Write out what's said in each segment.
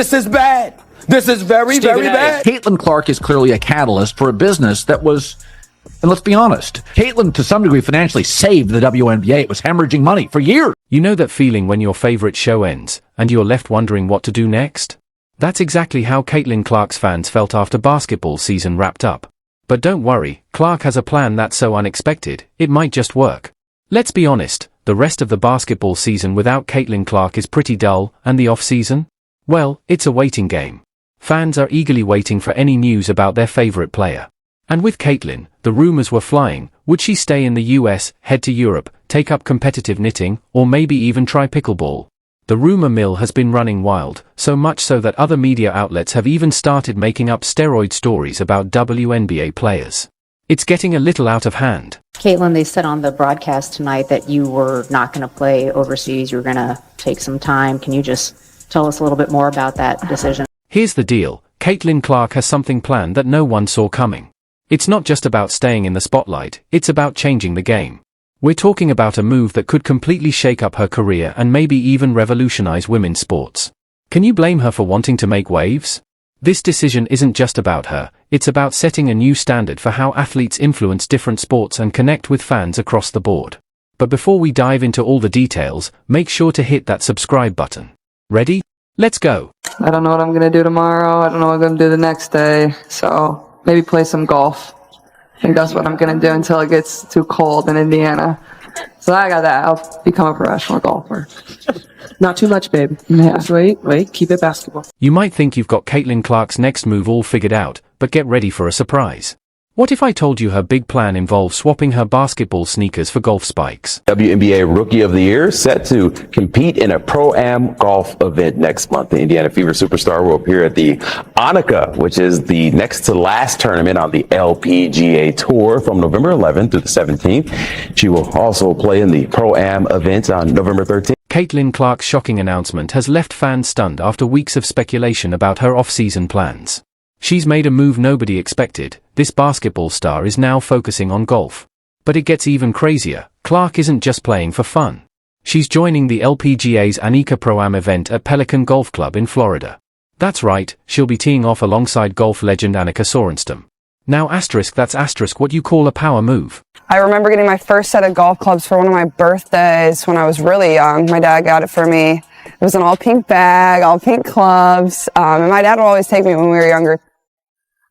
This is bad. This is very, very bad. Caitlin Clark is clearly a catalyst for a business that was, and let's be honest, Caitlin to some degree financially saved the WNBA. It was hemorrhaging money for years. You know that feeling when your favorite show ends, and you're left wondering what to do next? That's exactly how Caitlin Clark's fans felt after basketball season wrapped up. But don't worry, Clark has a plan that's so unexpected, it might just work. Let's be honest, the rest of the basketball season without Caitlin Clark is pretty dull, and the off-season? Well, it's a waiting game. Fans are eagerly waiting for any news about their favorite player. And with Caitlin, the rumors were flying. Would she stay in the US, head to Europe, take up competitive knitting, or maybe even try pickleball? The rumor mill has been running wild, so much so that other media outlets have even started making up steroid stories about WNBA players. It's getting a little out of hand. Caitlin, they said on the broadcast tonight that you were not going to play overseas. You were going to take some time. Can you just tell us a little bit more about that decision? Here's the deal. Caitlin Clark has something planned that no one saw coming. It's not just about staying in the spotlight, it's about changing the game. We're talking about a move that could completely shake up her career and maybe even revolutionize women's sports. Can you blame her for wanting to make waves? This decision isn't just about her, it's about setting a new standard for how athletes influence different sports and connect with fans across the board. But before we dive into all the details, make sure to hit that subscribe button. Ready? Let's go! I don't know what I'm going to do tomorrow. I don't know what I'm going to do the next day. So maybe play some golf. I think that's what I'm going to do until it gets too cold in Indiana. So I got that. I'll become a professional golfer. Not too much, babe. Yeah. Just wait. Keep it basketball. You might think you've got Caitlin Clark's next move all figured out, but get ready for a surprise. What if I told you her big plan involves swapping her basketball sneakers for golf spikes? WNBA Rookie of the Year set to compete in a Pro-Am golf event next month. The Indiana Fever superstar will appear at the Annika, which is the next to last tournament on the LPGA Tour from November 11th through the 17th. She will also play in the Pro-Am event on November 13th. Caitlin Clark's shocking announcement has left fans stunned after weeks of speculation about her off-season plans. She's made a move nobody expected. This basketball star is now focusing on golf. But it gets even crazier. Clark isn't just playing for fun. She's joining the LPGA's Annika Pro-Am event at Pelican Golf Club in Florida. That's right, she'll be teeing off alongside golf legend Annika Sorenstam. Now that's what you call a power move. I remember getting my first set of golf clubs for one of my birthdays when I was really young. My dad got it for me. It was an all pink bag, all pink clubs, and my dad would always take me when we were younger.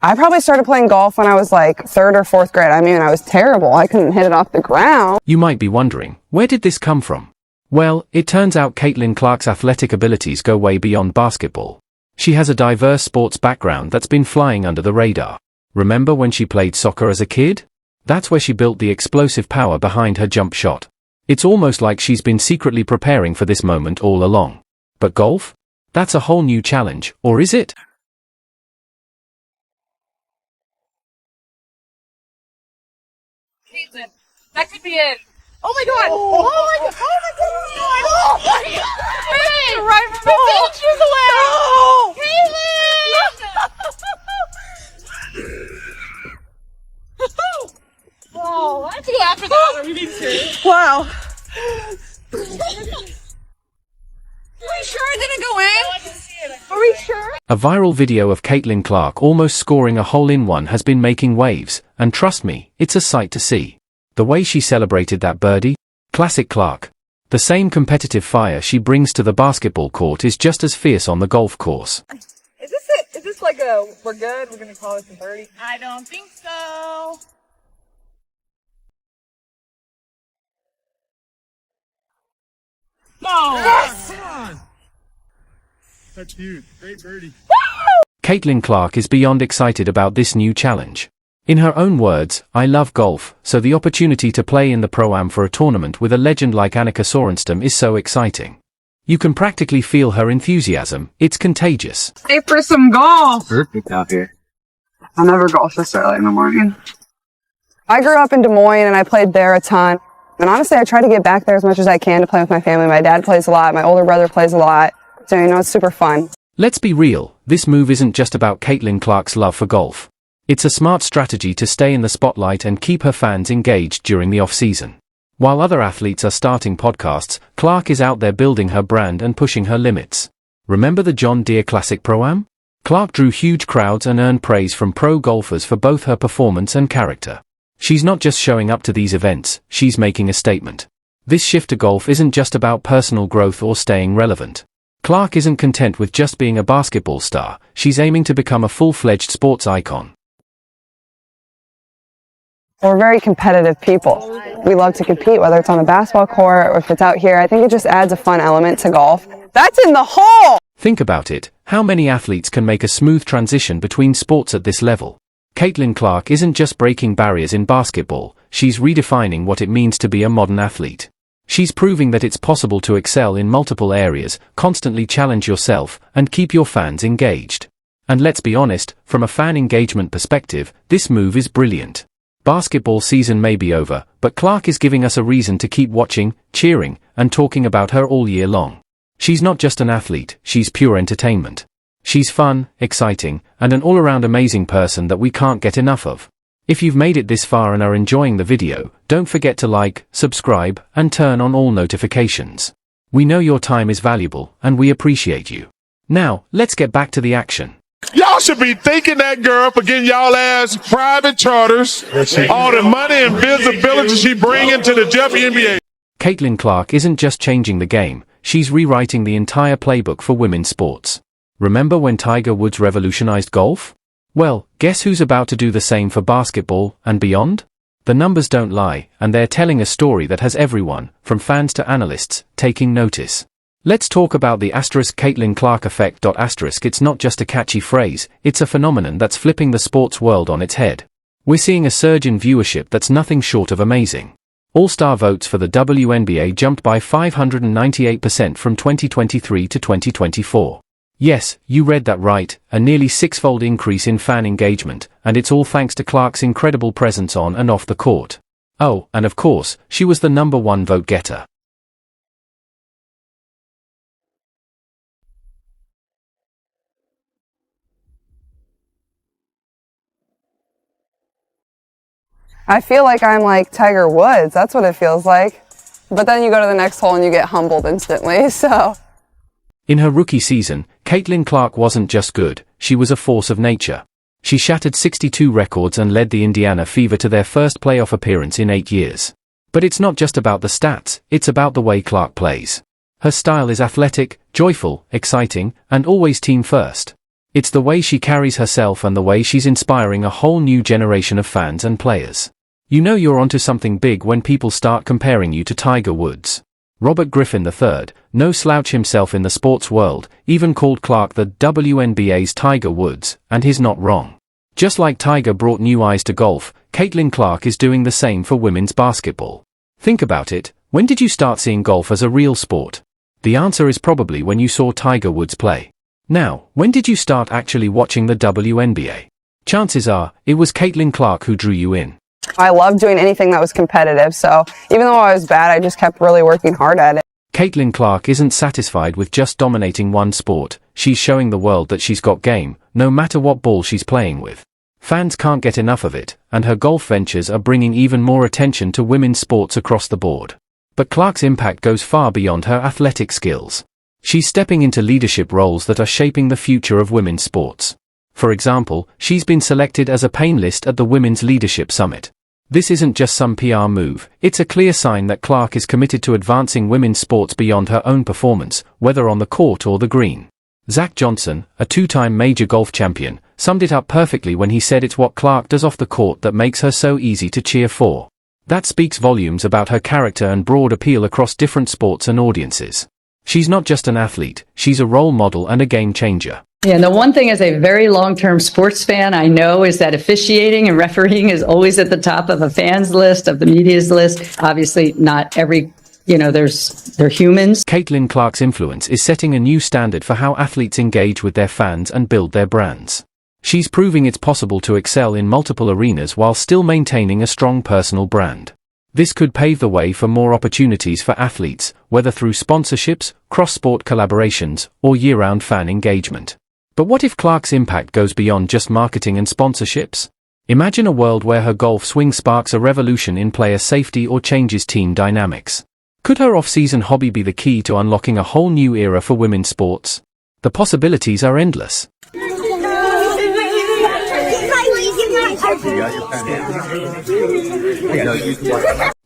I probably started playing golf when I was like 3rd or 4th grade. I mean, I was terrible. I couldn't hit it off the ground. You might be wondering, where did this come from? Well, it turns out Caitlin Clark's athletic abilities go way beyond basketball. She has a diverse sports background that's been flying under the radar. Remember when she played soccer as a kid? That's where she built the explosive power behind her jump shot. It's almost like she's been secretly preparing for this moment all along. But golf? That's a whole new challenge, or is it? That could be it. Oh my god! Oh my god! Oh my god! Oh my god! Hey! Right from the pictures away! Caitlin! Oh, let's go after that. Are we being serious? Wow. Are we sure it didn't go in? Are we sure? A viral video of Caitlin Clark almost scoring a hole-in-one has been making waves, and trust me, it's a sight to see. The way she celebrated that birdie? Classic Clark. The same competitive fire she brings to the basketball court is just as fierce on the golf course. Is this it? Is this like a, we're good, we're gonna call it a birdie? I don't think so. No! Yes! Come on! That's huge. Great birdie. Caitlin Clark is beyond excited about this new challenge. In her own words, I love golf, so the opportunity to play in the Pro-Am for a tournament with a legend like Annika Sorenstam is so exciting. You can practically feel her enthusiasm, it's contagious. Stay for some golf. Perfect out here. I never golf this early in the morning. I grew up in Des Moines and I played there a ton. And honestly, I try to get back there as much as I can to play with my family. My dad plays a lot, my older brother plays a lot. So, you know, it's super fun. Let's be real, this move isn't just about Caitlin Clark's love for golf. It's a smart strategy to stay in the spotlight and keep her fans engaged during the off-season. While other athletes are starting podcasts, Clark is out there building her brand and pushing her limits. Remember the John Deere Classic Pro-Am? Clark drew huge crowds and earned praise from pro golfers for both her performance and character. She's not just showing up to these events, she's making a statement. This shift to golf isn't just about personal growth or staying relevant. Clark isn't content with just being a basketball star, she's aiming to become a full-fledged sports icon. We're very competitive people. We love to compete, whether it's on a basketball court or if it's out here. I think it just adds a fun element to golf. That's in the hole! Think about it, how many athletes can make a smooth transition between sports at this level? Caitlin Clark isn't just breaking barriers in basketball, she's redefining what it means to be a modern athlete. She's proving that it's possible to excel in multiple areas, constantly challenge yourself, and keep your fans engaged. And let's be honest, from a fan engagement perspective, this move is brilliant. Basketball season may be over, but Clark is giving us a reason to keep watching, cheering, and talking about her all year long. She's not just an athlete, she's pure entertainment. She's fun, exciting, and an all-around amazing person that we can't get enough of. If you've made it this far and are enjoying the video, don't forget to like, subscribe, and turn on all notifications. We know your time is valuable, and we appreciate you. Now, let's get back to the action. Y'all should be thanking that girl for getting y'all ass private charters, all the money and visibility she bringing to the WNBA. Caitlin Clark isn't just changing the game, she's rewriting the entire playbook for women's sports. Remember when Tiger Woods revolutionized golf? Well, guess who's about to do the same for basketball and beyond? The numbers don't lie, and they're telling a story that has everyone, from fans to analysts, taking notice. Let's talk about the Caitlin Clark effect. It's not just a catchy phrase, it's a phenomenon that's flipping the sports world on its head. We're seeing a surge in viewership that's nothing short of amazing. All-star votes for the WNBA jumped by 598% from 2023 to 2024. Yes, you read that right, a nearly six-fold increase in fan engagement, and it's all thanks to Clark's incredible presence on and off the court. Oh, and of course, she was the #1 vote getter. I feel like I'm like Tiger Woods. That's what it feels like. But then you go to the next hole and you get humbled instantly, so. In her rookie season, Caitlin Clark wasn't just good, she was a force of nature. She shattered 62 records and led the Indiana Fever to their first playoff appearance in 8 years. But it's not just about the stats, it's about the way Clark plays. Her style is athletic, joyful, exciting, and always team first. It's the way she carries herself and the way she's inspiring a whole new generation of fans and players. You know you're onto something big when people start comparing you to Tiger Woods. Robert Griffin III, no slouch himself in the sports world, even called Clark the WNBA's Tiger Woods, and he's not wrong. Just like Tiger brought new eyes to golf, Caitlin Clark is doing the same for women's basketball. Think about it, when did you start seeing golf as a real sport? The answer is probably when you saw Tiger Woods play. Now, when did you start actually watching the WNBA? Chances are, it was Caitlin Clark who drew you in. I loved doing anything that was competitive, so even though I was bad, I just kept really working hard at it. Caitlin Clark isn't satisfied with just dominating one sport, she's showing the world that she's got game, no matter what ball she's playing with. Fans can't get enough of it, and her golf ventures are bringing even more attention to women's sports across the board. But Clark's impact goes far beyond her athletic skills. She's stepping into leadership roles that are shaping the future of women's sports. For example, she's been selected as a panelist at the Women's Leadership Summit. This isn't just some PR move, it's a clear sign that Clark is committed to advancing women's sports beyond her own performance, whether on the court or the green. Zach Johnson, a two-time major golf champion, summed it up perfectly when he said it's what Clark does off the court that makes her so easy to cheer for. That speaks volumes about her character and broad appeal across different sports and audiences. She's not just an athlete, she's a role model and a game changer. Yeah, and the one thing as a very long-term sports fan I know is that officiating and refereeing is always at the top of a fan's list, of the media's list. Obviously, not every, they're humans. Caitlin Clark's influence is setting a new standard for how athletes engage with their fans and build their brands. She's proving it's possible to excel in multiple arenas while still maintaining a strong personal brand. This could pave the way for more opportunities for athletes, whether through sponsorships, cross-sport collaborations, or year-round fan engagement. But what if Clark's impact goes beyond just marketing and sponsorships? Imagine a world where her golf swing sparks a revolution in player safety or changes team dynamics. Could her off-season hobby be the key to unlocking a whole new era for women's sports? The possibilities are endless.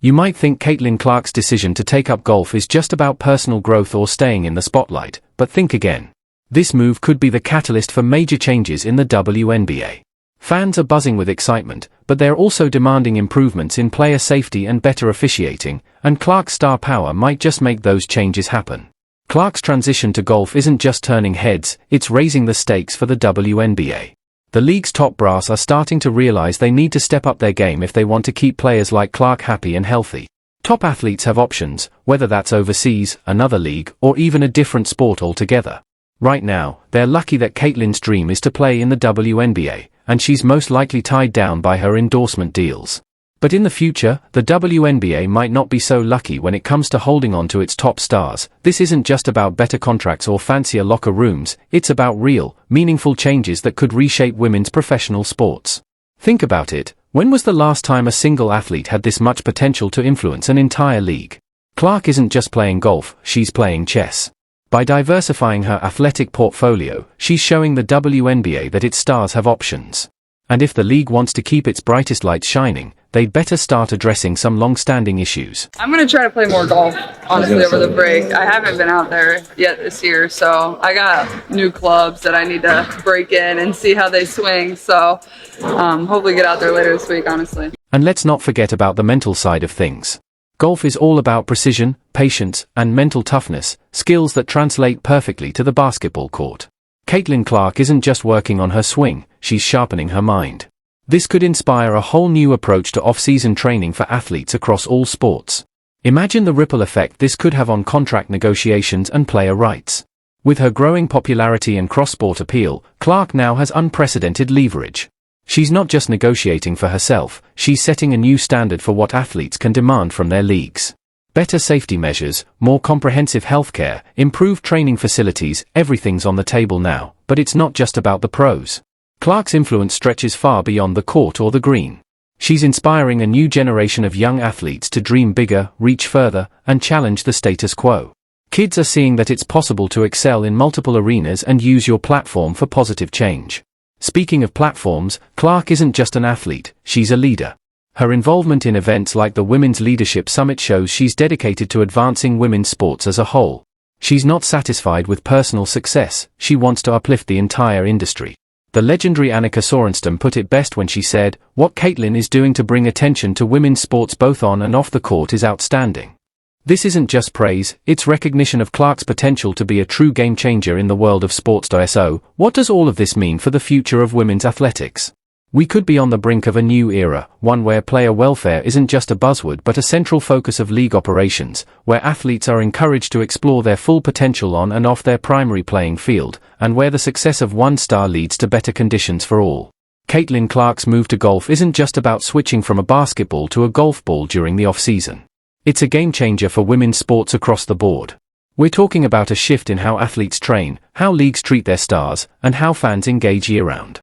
You might think Caitlin Clark's decision to take up golf is just about personal growth or staying in the spotlight, but think again. This move could be the catalyst for major changes in the WNBA. Fans are buzzing with excitement, but they're also demanding improvements in player safety and better officiating, and Clark's star power might just make those changes happen. Clark's transition to golf isn't just turning heads, it's raising the stakes for the WNBA. The league's top brass are starting to realize they need to step up their game if they want to keep players like Clark happy and healthy. Top athletes have options, whether that's overseas, another league, or even a different sport altogether. Right now, they're lucky that Caitlin's dream is to play in the WNBA, and she's most likely tied down by her endorsement deals. But in the future, the WNBA might not be so lucky when it comes to holding on to its top stars. This isn't just about better contracts or fancier locker rooms, it's about real, meaningful changes that could reshape women's professional sports. Think about it, when was the last time a single athlete had this much potential to influence an entire league? Clark isn't just playing golf, she's playing chess. By diversifying her athletic portfolio, she's showing the WNBA that its stars have options. And if the league wants to keep its brightest lights shining, they'd better start addressing some long-standing issues. I'm going to try to play more golf, honestly, over the break. I haven't been out there yet this year, so I got new clubs that I need to break in and see how they swing. So hopefully get out there later this week, honestly. And let's not forget about the mental side of things. Golf is all about precision, patience, and mental toughness, skills that translate perfectly to the basketball court. Caitlin Clark isn't just working on her swing, she's sharpening her mind. This could inspire a whole new approach to off-season training for athletes across all sports. Imagine the ripple effect this could have on contract negotiations and player rights. With her growing popularity and cross-sport appeal, Clark now has unprecedented leverage. She's not just negotiating for herself, she's setting a new standard for what athletes can demand from their leagues. Better safety measures, more comprehensive healthcare, improved training facilities, everything's on the table now, but it's not just about the pros. Clark's influence stretches far beyond the court or the green. She's inspiring a new generation of young athletes to dream bigger, reach further, and challenge the status quo. Kids are seeing that it's possible to excel in multiple arenas and use your platform for positive change. Speaking of platforms, Clark isn't just an athlete, she's a leader. Her involvement in events like the Women's Leadership Summit shows she's dedicated to advancing women's sports as a whole. She's not satisfied with personal success, she wants to uplift the entire industry. The legendary Annika Sorenstam put it best when she said, "What Caitlin is doing to bring attention to women's sports both on and off the court is outstanding." This isn't just praise, it's recognition of Clark's potential to be a true game changer in the world of sports. So, what does all of this mean for the future of women's athletics? We could be on the brink of a new era, one where player welfare isn't just a buzzword but a central focus of league operations, where athletes are encouraged to explore their full potential on and off their primary playing field, and where the success of one star leads to better conditions for all. Caitlin Clark's move to golf isn't just about switching from a basketball to a golf ball during the off-season. It's a game changer for women's sports across the board. We're talking about a shift in how athletes train, how leagues treat their stars, and how fans engage year-round.